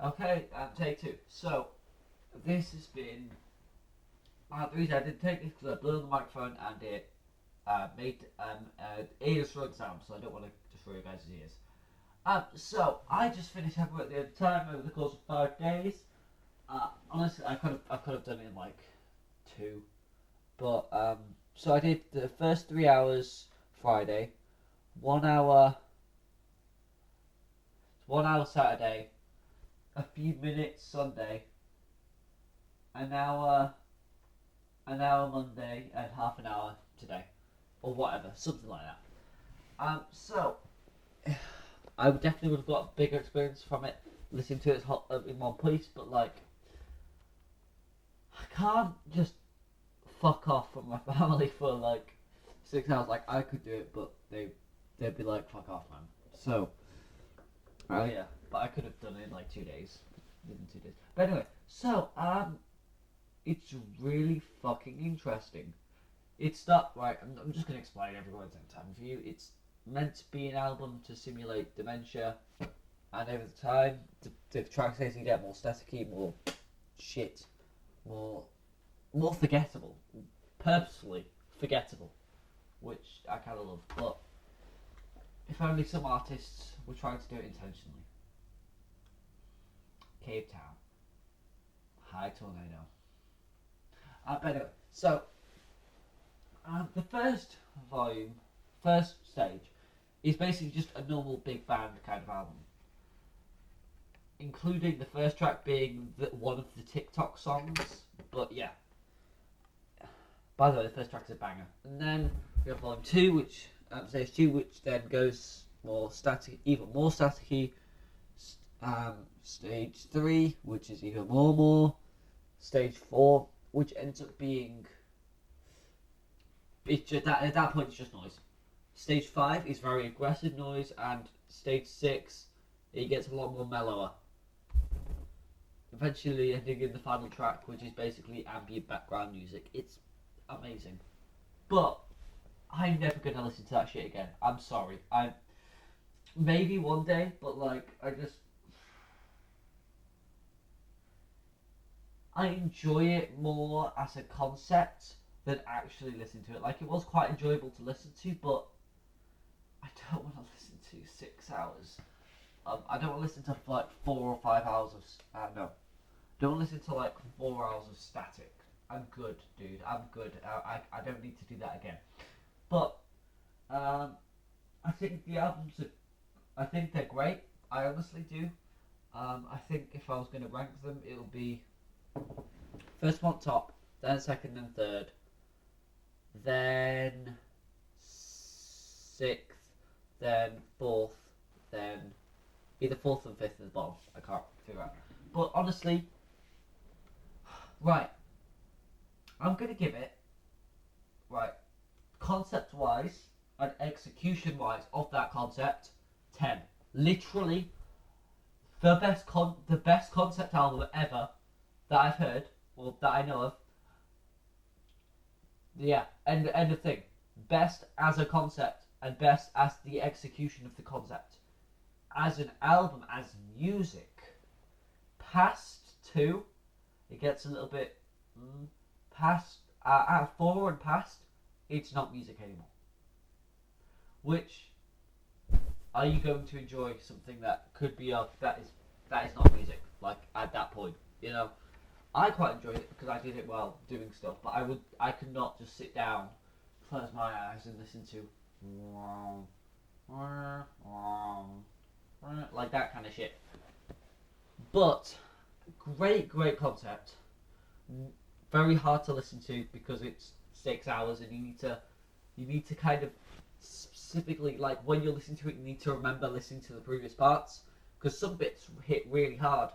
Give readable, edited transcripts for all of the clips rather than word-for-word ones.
Okay, take two. So, this has been. The reason I didn't take this because I blew on the microphone and it made ears for exam, so I don't want to destroy you guys' ears. So, I just finished having work the other time over the course of 5 days. Honestly, I could have done it in like two. But, so I did the first 3 hours Friday, 1 hour, 1 hour Saturday, a few minutes Sunday, an hour, Monday, and half an hour today, or whatever, something like that. So I definitely would have got a bigger experience from it, listening to it in one piece. But like, I can't just fuck off from my family for like 6 hours. Like I could do it, but they'd be like, fuck off, man. So, oh yeah, but I could have done it in like 2 days, within 2 days. But anyway, so it's really fucking interesting. It's not right. I'm just gonna explain everyone's time view. It's meant to be an album to simulate dementia, and over the time, the tracks as you get more staticky, more shit, more forgettable, purposefully forgettable, which I kind of love. But if only some artists were trying to do it intentionally. Cape Town, high tornado. But anyway, so the first stage, is basically just a normal big band kind of album, including the first track being one of the TikTok songs. But yeah, by the way, the first track is a banger. And then we have volume 2, which stage 2, which then goes more static, even more staticky. Stage 3, which is even more. Stage 4, which ends up being, it's just at that point it's just noise. Stage 5 is very aggressive noise, and stage 6 it gets a lot more mellower. Eventually ending in the final track, which is basically ambient background music. It's amazing, but I'm never gonna listen to that shit again. I'm sorry. Maybe one day, but like I enjoy it more as a concept than actually listen to it. Like, it was quite enjoyable to listen to, but I don't want to listen to 6 hours. I don't want to listen to like 4 or 5 hours of no. Don't want to listen to like 4 hours of static. I'm good, dude. I'm good. I don't need to do that again. But I think the albums I think they're great. I honestly do. I think if I was going to rank them, it'll be first one top, then second and third, then sixth, then fourth, then either fourth and fifth at the bottom. I can't figure out. But honestly, right, I'm gonna give it, right, concept wise and execution wise of that concept, 10. Literally the best concept album ever that I've heard, or that I know of. Yeah, end of thing. Best as a concept, and best as the execution of the concept. As an album, as music, past 2, it gets a little bit past. Out of 4 and past, it's not music anymore. Which, are you going to enjoy something that could be that is not music? Like at that point, you know. I quite enjoyed it because I did it while doing stuff, but I could not just sit down, close my eyes and listen to like that kind of shit. But great concept. Very hard to listen to because it's 6 hours and you need to kind of specifically, like, when you're listening to it, you need to remember listening to the previous parts because some bits hit really hard.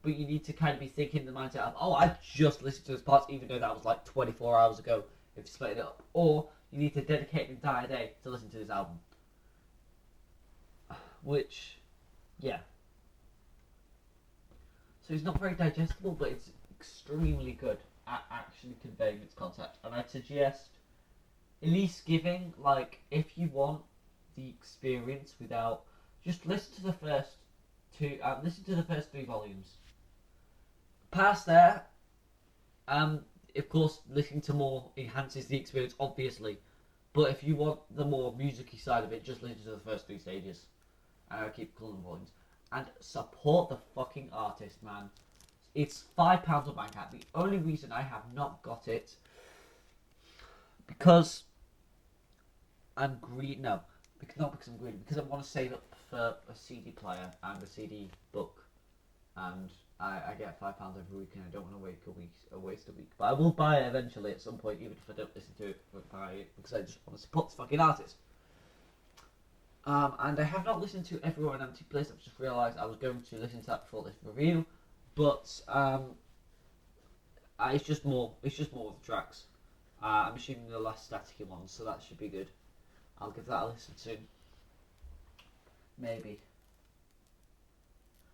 But you need to kind of be thinking in the mindset of, oh, I just listened to this part, even though that was like 24 hours ago, if you split it up. Or you need to dedicate an entire day to listen to this album. Which, yeah. So it's not very digestible, but it's extremely good at actually conveying its concept. And I'd suggest at least giving, like, if you want the experience without, just listen to the first listen to the first 3 volumes. Past there, of course, listening to more enhances the experience, obviously. But if you want the more musicy side of it, just listen to the first 3 stages. And I'll keep calling them volumes. And support the fucking artist, man. It's £5 on Bandcamp. The only reason I have not got it, because I'm greedy. No, not because I'm greedy. Because I want to save up for a CD player and a CD book, and I get £5 every week, and I don't want to waste a week. But I will buy it eventually at some point, even if I don't listen to it, because I just want to support this fucking artist. And I have not listened to Everywhere in Empty Place. I've just realised I was going to listen to that before this review, but it's just more of the tracks. I'm assuming the less staticky ones, so that should be good. I'll give that a listen soon. Maybe.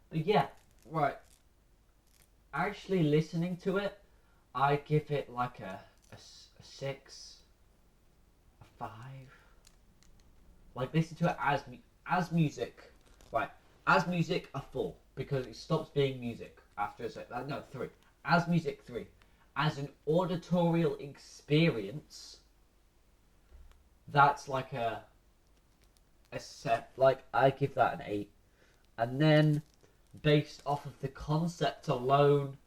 But yeah, right. Actually listening to it, I give it like a 6, a 5. Like, listen to it as music. Right. As music, a 4. Because it stops being music after a second. No, 3. As music, 3. As an auditorial experience, that's like a set. Like, I give that an 8. And then, based off of the concept alone,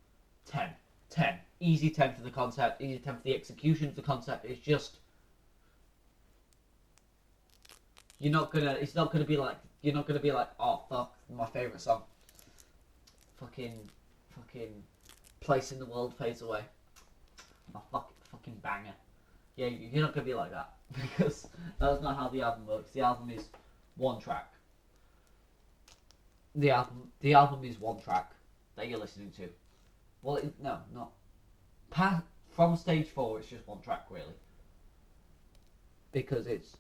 10. 10. Easy 10 for the concept, easy 10 for the execution of the concept. It's just, you're not gonna be like, oh fuck, my favourite song. Fucking Place in the World fades away. My fucking banger. Yeah, you're not gonna be like that. Because that's not how the album works. The album is one track. The album is one track that you're listening to. Well, no, not. From stage 4, it's just one track, really. Because it's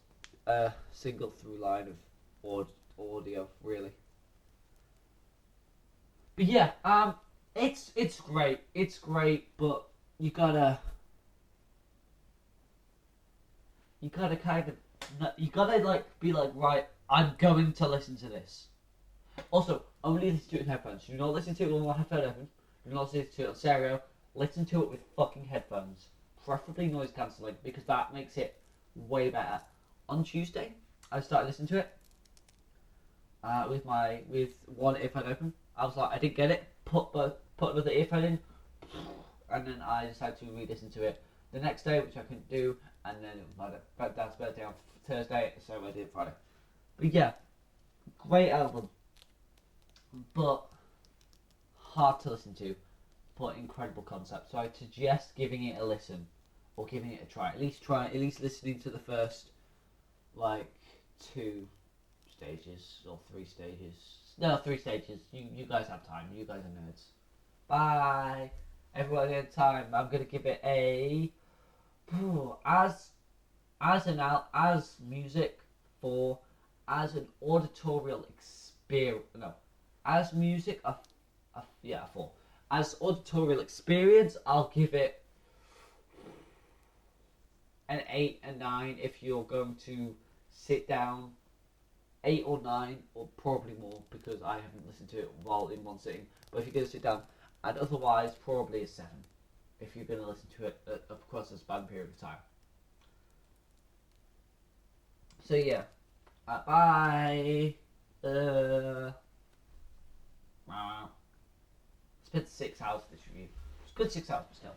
a single through line of audio, really. But yeah, it's great. It's great, but you gotta like be like, right, I'm going to listen to this. Also, only listen to it in headphones. Do not listen to it with my headphone open. Do not listen to it on stereo. Listen to it with fucking headphones. Preferably noise cancelling, because that makes it way better. On Tuesday, I started listening to it with one earphone open. I was like, I didn't get it. Put another earphone in, and then I decided to re-listen to it the next day, which I couldn't do. And then it was my dad's birthday on Thursday, so I did it Friday. But yeah, great album, but hard to listen to, but incredible concept. So I'd suggest giving it a listen, or giving it a try. At least listening to the first, like, 2 stages, or 3 stages. No, 3 stages. You guys have time. You guys are nerds. Bye. Everyone had time. I'm gonna give it a as music, 4. As an auditorial experience, no. As music, a 4. As auditorial experience, I'll give it an 8 and 9 if you're going to sit down. 8 or 9, or probably more, because I haven't listened to it while in one sitting. But if you're going to sit down, and otherwise, probably a 7, if you're going to listen to it across a span period of time. So yeah, bye. Wow. Spent 6 hours for this review. It's a good 6 hours, but still.